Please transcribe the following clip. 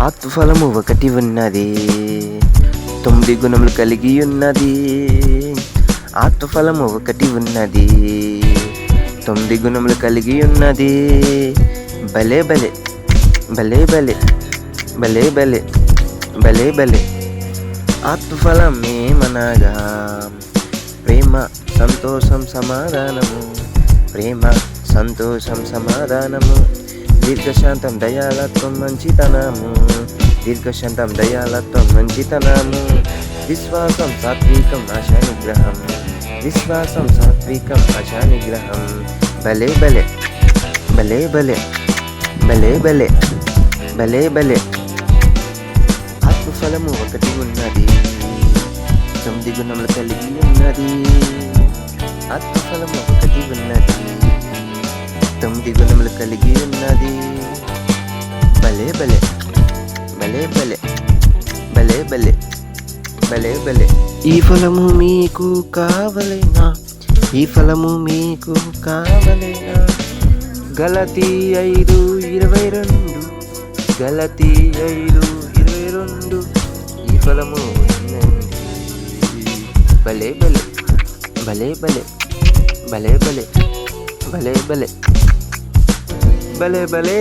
ఆత్మఫలము ఒకటి ఉన్నది, 9 గుణములు కలిగి ఉన్నది. ఆత్మఫలము ఒకటి ఉన్నది, 9 గుణములు కలిగి ఉన్నది. భలే భలే భలే భలే భలే భలే భలే భలే. ఆత్మఫలం ఏమనగా ప్రేమ, సంతోషం, సమాధానము. ప్రేమ, సంతోషం, సమాధానము. దీర్ఘశాంతం, దయాళత్వం, మంచితనము. దీర్ఘశాంతం, దయాళత్వం, మంచితనము. విశ్వాసం, సాత్వికం, ఆశానిగ్రహం. విశ్వాసం, సాత్వికం, ఆశానిగ్రహం. భలే భలే భలే భలే భలే భలే భలే భలే. ఆత్మఫలము ఒకటి ఉన్నది, 9 గుణములు కలిగి ఉన్నది. ఆత్మఫలము ఒకటి ఉన్నది, 9 గుణములు కలిగి ఉన్నది. భలే భలే భలే భలే భలే భలే భలే భలే. ఈ ఫలము మీకు కావలేనా? ఈ ఫలము మీకు కావలేనా? గలతీ 5:22. గలతీ 5:22. ఈ ఫలము భలే భలే భలే భలే భలే భలే భలే భలే భలే భలే.